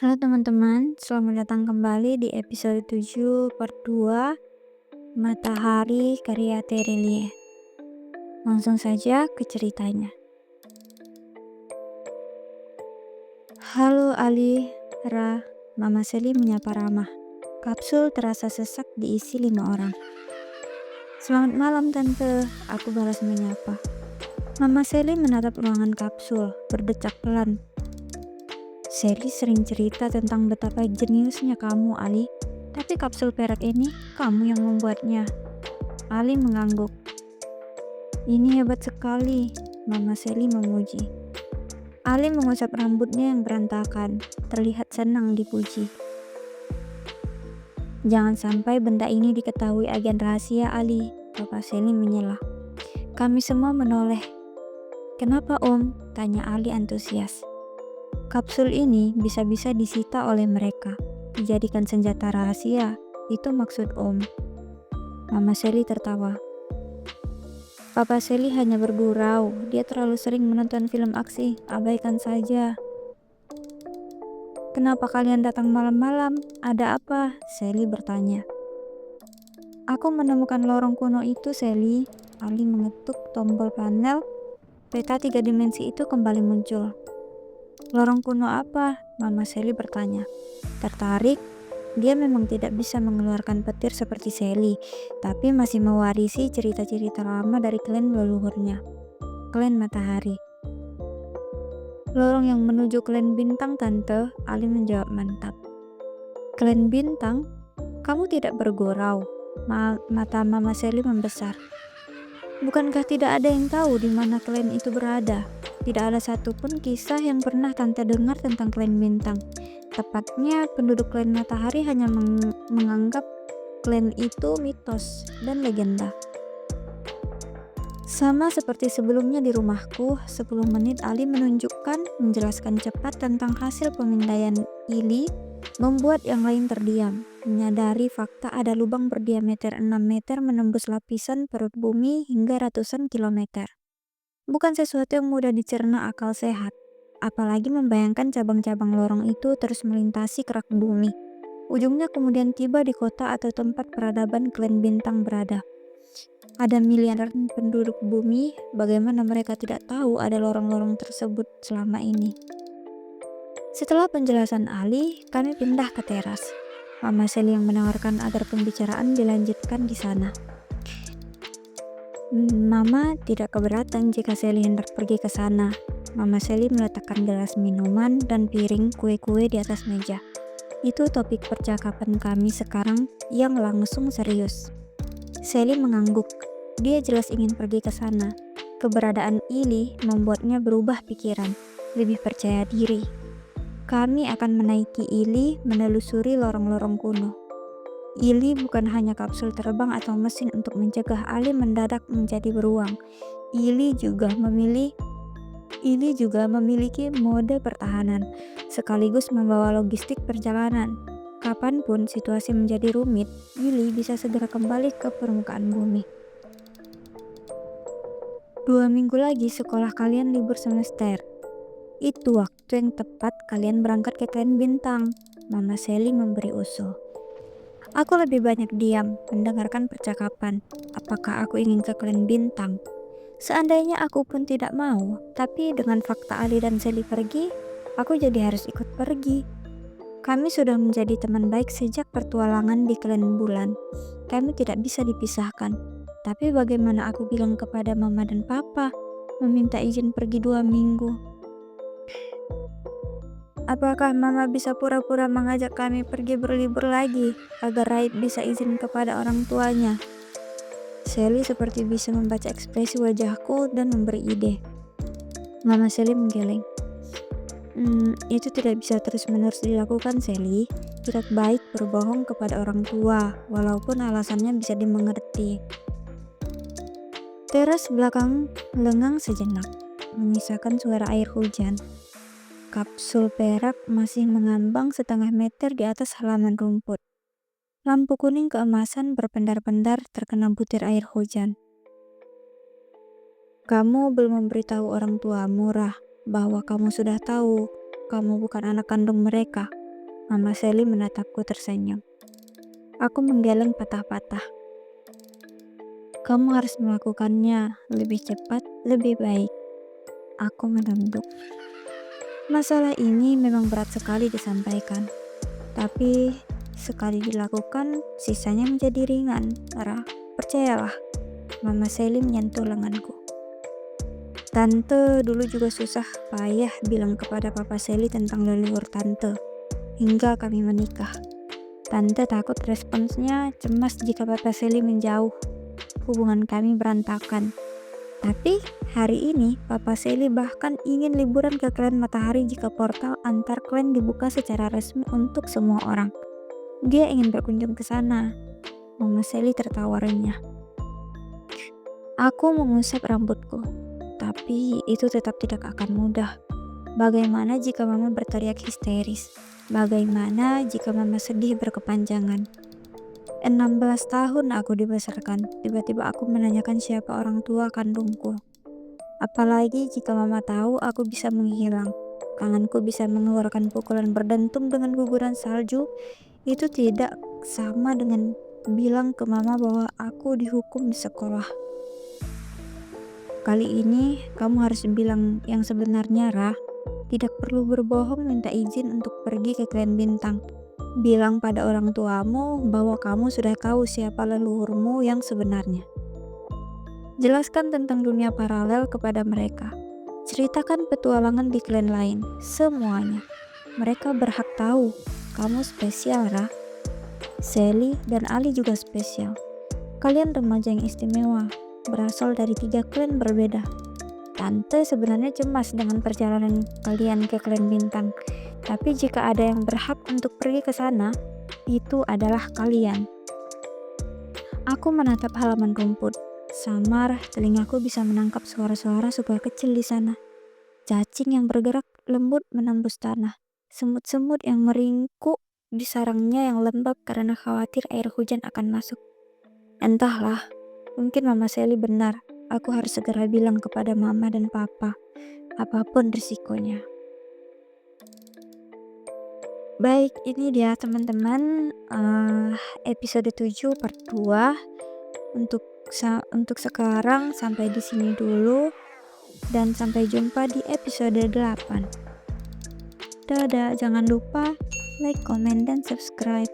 Halo teman-teman, selamat datang kembali di episode 7 part 2 Matahari karya Terelie. Langsung saja ke ceritanya. Halo Ali, Ra, Mama Seli menyapa ramah. Kapsul terasa sesak diisi 5 orang. Selamat malam Tante, aku balas menyapa. Mama Seli menatap ruangan kapsul, berdecak pelan. Seli sering cerita tentang betapa jeniusnya kamu, Ali. Tapi kapsul perak ini, kamu yang membuatnya. Ali mengangguk. Ini hebat sekali, Mama Seli memuji. Ali mengusap rambutnya yang berantakan, terlihat senang dipuji. Jangan sampai benda ini diketahui agen rahasia, Ali, Papa Seli menyela. Kami semua menoleh. Kenapa, Om? Tanya Ali antusias. Kapsul ini bisa-bisa disita oleh mereka, dijadikan senjata rahasia. Itu maksud Om. Mama Seli tertawa. Papa Seli hanya bergurau, dia terlalu sering menonton film aksi, abaikan saja. Kenapa kalian datang malam-malam? Ada apa? Seli bertanya. Aku menemukan lorong kuno itu, Seli. Ali mengetuk tombol panel, peta 3 dimensi itu kembali muncul. Lorong kuno apa? Mama Seli bertanya. Tertarik? Dia memang tidak bisa mengeluarkan petir seperti Seli, tapi masih mewarisi cerita-cerita lama dari klan leluhurnya. Klan Matahari. Lorong yang menuju klan Bintang, Tante, Ali menjawab mantap. Klan Bintang? Kamu tidak bergurau? Mata Mama Seli membesar. Bukankah tidak ada yang tahu di mana klan itu berada? Tidak ada satupun kisah yang pernah Tante dengar tentang klan Bintang. Tepatnya, penduduk klan Matahari hanya menganggap klan itu mitos dan legenda. Sama seperti sebelumnya di rumahku, 10 menit Ali menjelaskan cepat tentang hasil pemindaian Ili, membuat yang lain terdiam, menyadari fakta ada lubang berdiameter 6 meter menembus lapisan perut bumi hingga ratusan kilometer. Bukan sesuatu yang mudah dicerna akal sehat, apalagi membayangkan cabang-cabang lorong itu terus melintasi kerak bumi. Ujungnya kemudian tiba di kota atau tempat peradaban klan Bintang berada. Ada miliaran penduduk bumi, bagaimana mereka tidak tahu ada lorong-lorong tersebut selama ini? Setelah penjelasan Ali, kami pindah ke teras. Mama Seli yang menawarkan agar pembicaraan dilanjutkan di sana. Mama tidak keberatan jika Seli hendak pergi ke sana. Mama Seli meletakkan gelas minuman dan piring kue-kue di atas meja. Itu topik percakapan kami sekarang yang langsung serius. Seli mengangguk. Dia jelas ingin pergi ke sana. Keberadaan Ili membuatnya berubah pikiran, lebih percaya diri. Kami akan menaiki Ili menelusuri lorong-lorong kuno. Ili bukan hanya kapsul terbang atau mesin untuk mencegah Ali mendadak menjadi beruang. Ili juga memiliki mode pertahanan, sekaligus membawa logistik perjalanan. Kapanpun situasi menjadi rumit, Ili bisa segera kembali ke permukaan bumi. 2 minggu lagi sekolah kalian libur semester. Itu waktu yang tepat kalian berangkat ke klan Bintang. Mama Seli memberi usul. Aku lebih banyak diam, mendengarkan percakapan. Apakah aku ingin ke klan Bintang? Seandainya aku pun tidak mau, tapi dengan fakta Ali dan Seli pergi, aku jadi harus ikut pergi. Kami sudah menjadi teman baik sejak pertualangan di klan bulan. Kami tidak bisa dipisahkan. Tapi bagaimana aku bilang kepada Mama dan Papa, meminta izin pergi 2 minggu? Apakah Mama bisa pura-pura mengajak kami pergi berlibur lagi, agar Raib bisa izin kepada orang tuanya? Seli seperti bisa membaca ekspresi wajahku dan memberi ide. Mama Seli menggeleng. Itu tidak bisa terus-menerus dilakukan, Seli. Tidak baik berbohong kepada orang tua, walaupun alasannya bisa dimengerti. Teras belakang lengang sejenak, menyisakan suara air hujan. Kapsul perak masih mengambang setengah meter di atas halaman rumput. Lampu kuning keemasan berpendar-pendar terkena butir air hujan. Kamu belum memberitahu orang tuamu, Rah, bahwa kamu sudah tahu kamu bukan anak kandung mereka. Mama Sally menatapku tersenyum. Aku menggeleng patah-patah. Kamu harus melakukannya lebih cepat, lebih baik. Aku menunduk. Masalah ini memang berat sekali disampaikan. Tapi sekali dilakukan, sisanya menjadi ringan. Ra, percayalah. Mama Sally menyentuh lenganku. Tante dulu juga susah payah bilang kepada Papa Sally tentang leluhur tante, hingga kami menikah. Tante takut responsnya cemas jika Papa Sally menjauh. Hubungan kami berantakan. Tapi hari ini Papa Sally bahkan ingin liburan ke Klan Matahari jika portal antar klan dibuka secara resmi untuk semua orang. Dia ingin berkunjung ke sana. Mama Sally tertawa renyah. Aku mengusap rambutku. Tapi itu tetap tidak akan mudah. Bagaimana jika mama berteriak histeris? Bagaimana jika mama sedih berkepanjangan? 16 tahun aku dibesarkan, tiba-tiba aku menanyakan siapa orang tua kandungku. Apalagi jika mama tahu aku bisa menghilang. Tanganku bisa mengeluarkan pukulan berdentum dengan guguran salju. Itu tidak sama dengan bilang ke mama bahwa aku dihukum di sekolah. Kali ini kamu harus bilang yang sebenarnya, Rah. Tidak perlu berbohong minta izin untuk pergi ke Klan Bintang. Bilang pada orang tuamu bahwa kamu sudah tahu siapa leluhurmu yang sebenarnya. Jelaskan tentang dunia paralel kepada mereka. Ceritakan petualangan di klan lain, semuanya. Mereka berhak tahu kamu spesial, Rah. Sally dan Ali juga spesial. Kalian remaja yang istimewa, berasal dari 3 klan berbeda. Tante sebenarnya cemas dengan perjalanan kalian ke Klan Bintang. Tapi jika ada yang berhak untuk pergi ke sana, itu adalah kalian. Aku menatap halaman rumput. Samar, telingaku bisa menangkap suara-suara super kecil di sana. Cacing yang bergerak lembut menembus tanah. Semut-semut yang meringkuk di sarangnya yang lembab karena khawatir air hujan akan masuk. Entahlah. Mungkin Mama Sally benar, aku harus segera bilang kepada Mama dan Papa, apapun risikonya. Baik, ini dia teman-teman, episode 7 part 2. Untuk sekarang sampai di sini dulu, dan sampai jumpa di episode 8. Dadah, jangan lupa like, comment, dan subscribe.